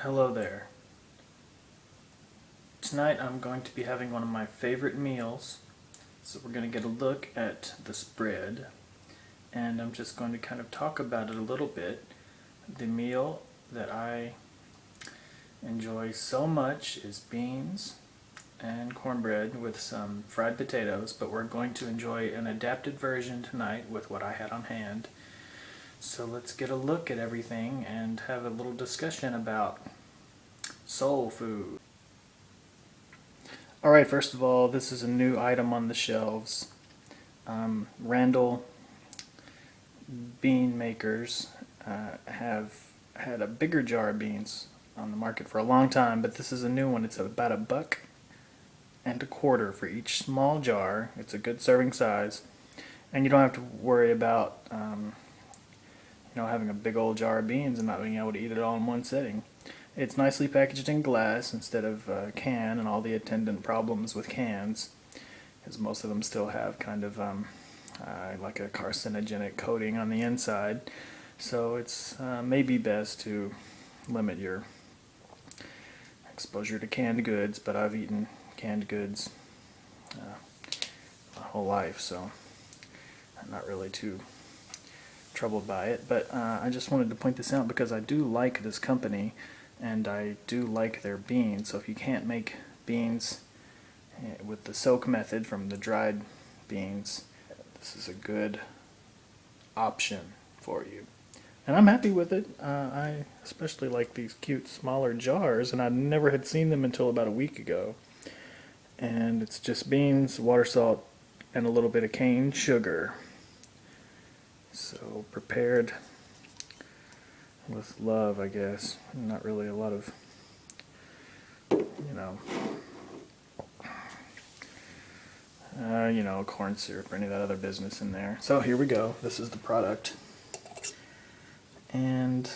Hello there. Tonight I'm going to be having one of my favorite meals. So we're going to get a look at this bread, and I'm just going to kind of talk about it a little bit. The meal that I enjoy so much is beans and cornbread with some fried potatoes, but we're going to enjoy an adapted version tonight with what I had on hand. So let's get a look at everything and have a little discussion about soul food. Alright, first of all, this is a new item on the shelves. Randall Bean makers have had a bigger jar of beans on the market for a long time, but this is a new one. It's about $1.25 for each small jar. It's a good serving size, and you don't have to worry about having a big old jar of beans and not being able to eat it all in one sitting. It's nicely packaged in glass instead of can, and all the attendant problems with cans, because most of them still have kind of like a carcinogenic coating on the inside. So it's maybe best to limit your exposure to canned goods, but I've eaten canned goods my whole life, so I'm not really too troubled by it. But I just wanted to point this out because I do like this company, and I do like their beans. So if you can't make beans with the soak method from the dried beans, this is a good option for you. And I'm happy with it. I especially like these cute smaller jars, and I never had seen them until about a week ago. And it's just beans, water, salt, and a little bit of cane sugar. So prepared with love, I guess. Not really a lot of, corn syrup or any of that other business in there. So here we go. This is the product. And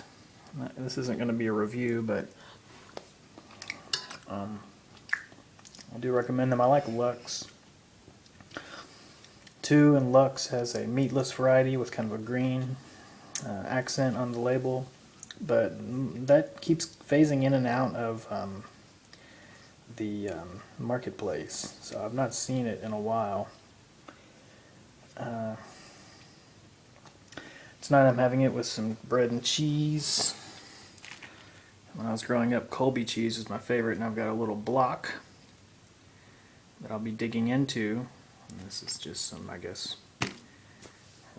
this isn't going to be a review, but I do recommend them. I like Lux too, and Lux has a meatless variety with kind of a green accent on the label, but that keeps phasing in and out of the marketplace, so I've not seen it in a while. Tonight I'm having it with some bread and cheese. When I was growing up, Colby cheese was my favorite, and I've got a little block that I'll be digging into. And this is just some, I guess,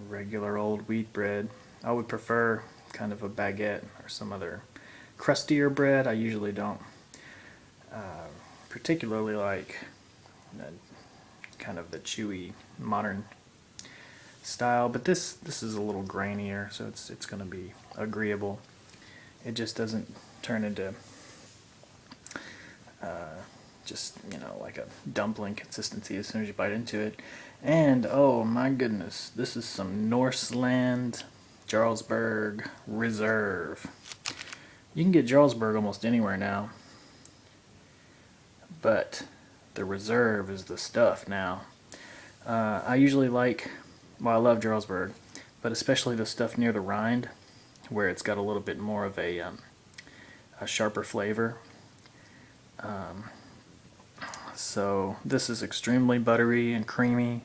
regular old wheat bread. I would prefer kind of a baguette or some other crustier bread. I usually don't particularly like kind of the chewy modern style, but this is a little grainier, so it's going to be agreeable. It just doesn't turn into like a dumpling consistency as soon as you bite into it. And oh my goodness, this is some Norseland Jarlsberg Reserve. You can get Jarlsberg almost anywhere now, but the Reserve is the stuff now. I usually I love Jarlsberg, but especially the stuff near the rind, where it's got a little bit more of a sharper flavor. So this is extremely buttery and creamy,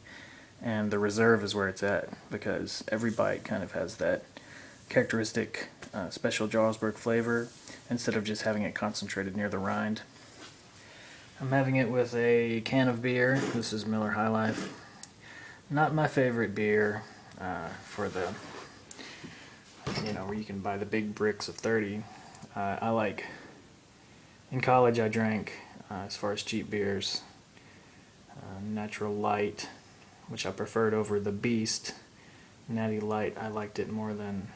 and the Reserve is where it's at, because every bite kind of has that characteristic special Jarlsberg flavor, instead of just having it concentrated near the rind. I'm having it with a can of beer. This is Miller High Life. Not my favorite beer for the, where you can buy the big bricks of 30. In college I drank, as far as cheap beers, Natural Light, which I preferred over the Beast. Natty Light, I liked it more than,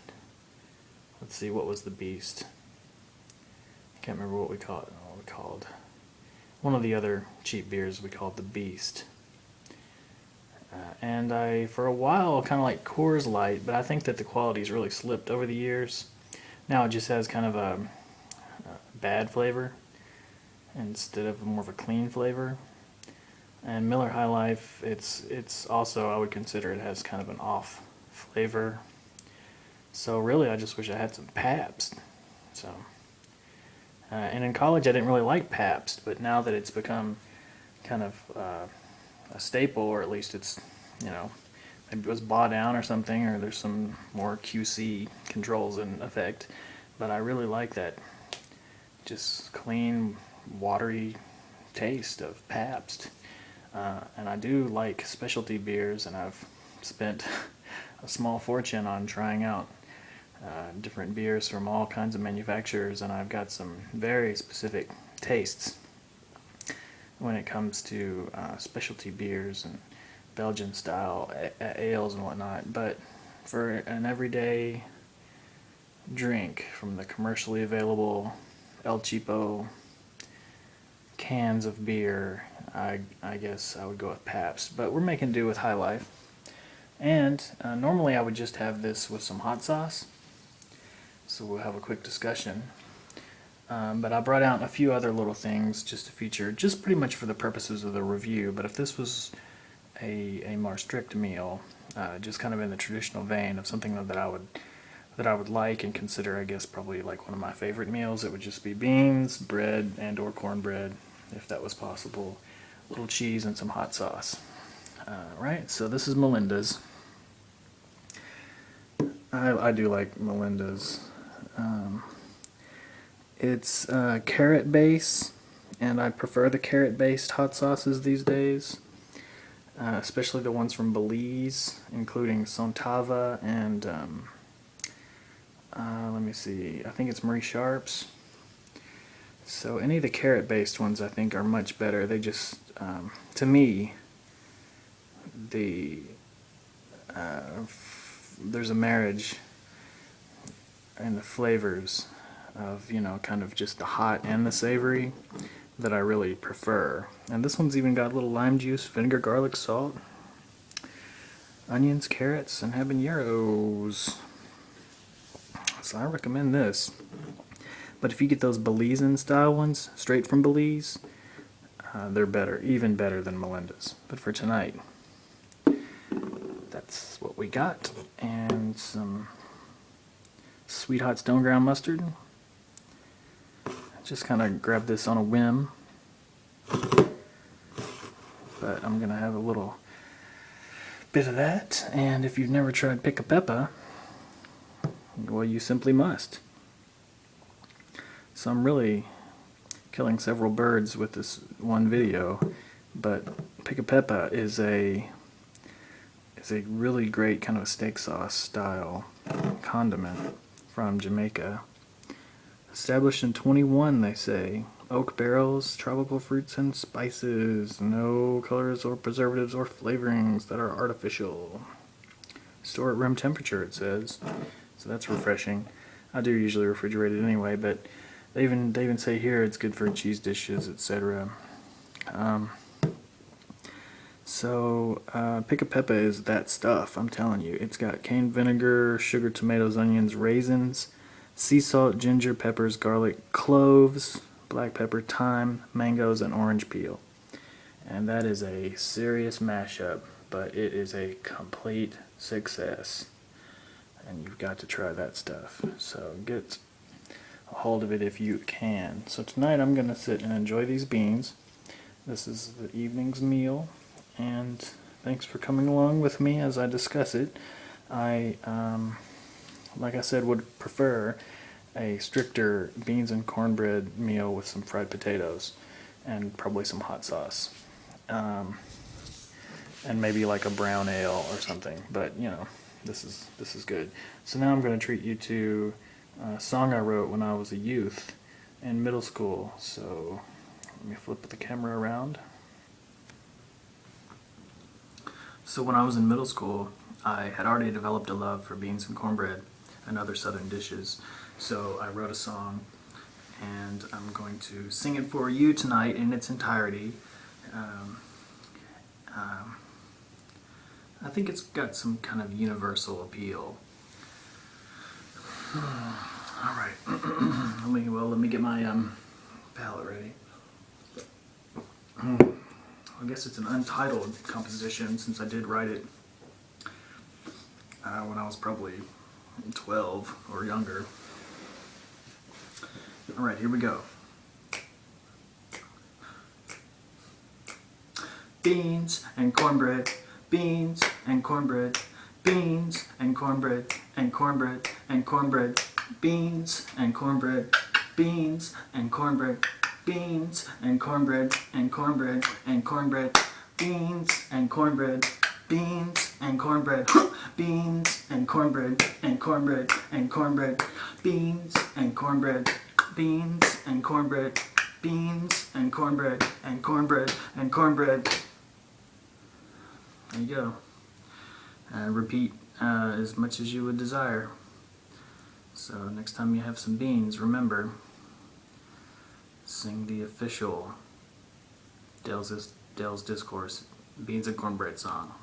let's see, what was the Beast? I can't remember what we called. One of the other cheap beers we called the Beast. And I, for a while, kind of like Coors Light, but I think that the quality's really slipped over the years. Now it just has kind of a bad flavor instead of more of a clean flavor. And Miller High Life, it's also, I would consider it has kind of an off flavor. So really, I just wish I had some Pabst. So And in college I didn't really like Pabst, but now that it's become kind of a staple, or at least it's, you know, maybe it was bought down or something, or there's some more QC controls in effect, but I really like that just clean, watery taste of Pabst. And I do like specialty beers, and I've spent a small fortune on trying out different beers from all kinds of manufacturers, and I've got some very specific tastes when it comes to specialty beers and Belgian style ales and whatnot. But for an everyday drink from the commercially available El Cheapo cans of beer, I guess I would go with Pabst. But we're making do with High Life. And normally I would just have this with some hot sauce, so we'll have a quick discussion. But I brought out a few other little things just to feature, just pretty much for the purposes of the review. But if this was a more strict meal, just kind of in the traditional vein of something that I would like and consider, I guess, probably like one of my favorite meals, it would just be beans, bread, and or cornbread, if that was possible, a little cheese, and some hot sauce. Right, so this is Melindas. I do like Melindas. It's carrot base, and I prefer the carrot-based hot sauces these days, especially the ones from Belize, including Sontava and let me see, I think it's Marie Sharp's. So any of the carrot-based ones I think are much better. They just, to me, there's a marriage in the flavors of, you know, kind of just the hot and the savory that I really prefer. And this one's even got a little lime juice, vinegar, garlic, salt, onions, carrots, and habaneros. So I recommend this. But if you get those Belizean style ones straight from Belize, they're better, even better than Melinda's. But for tonight, that's what we got. And some sweet hot stone ground mustard. Just kind of grabbed this on a whim, but I'm gonna have a little bit of that. And if you've never tried Pick a Peppa, well, you simply must. So I'm really killing several birds with this one video, but Pick a Peppa is a really great kind of a steak sauce style condiment from Jamaica. Established in 21, they say. Oak barrels, tropical fruits and spices, no colors or preservatives or flavorings that are artificial. Store at room temperature, it says. So that's refreshing. I do usually refrigerate it anyway, but they even say here it's good for cheese dishes, etc. Pick a Peppa is that stuff, I'm telling you. It's got cane vinegar, sugar, tomatoes, onions, raisins, sea salt, ginger, peppers, garlic, cloves, black pepper, thyme, mangoes, and orange peel. And that is a serious mashup, but it is a complete success. And you've got to try that stuff. So get a hold of it if you can. So tonight I'm going to sit and enjoy these beans. This is the evening's meal, and thanks for coming along with me as I discuss it. I like I said, would prefer a stricter beans and cornbread meal with some fried potatoes and probably some hot sauce, and maybe like a brown ale or something. But you know, this is good. So now I'm going to treat you to a song I wrote when I was a youth in middle school. So let me flip the camera around. So when I was in middle school, I had already developed a love for beans and cornbread and other southern dishes. So I wrote a song, and I'm going to sing it for you tonight in its entirety. I think it's got some kind of universal appeal. Alright, let me get my palette ready. I guess it's an untitled composition, since I did write it when I was probably 12 or younger. Alright, here we go. beans and cornbread, beans and cornbread, beans and cornbread, and cornbread and cornbread, beans and cornbread, beans and cornbread, beans and cornbread, and cornbread and cornbread, beans and cornbread, beans and cornbread, beans and cornbread, and cornbread and cornbread, beans and cornbread, beans and cornbread, beans and cornbread, and cornbread and cornbread. There you go. Repeat as much as you would desire. So next time you have some beans, remember, sing the official Dale's Discourse Beans and Cornbread song.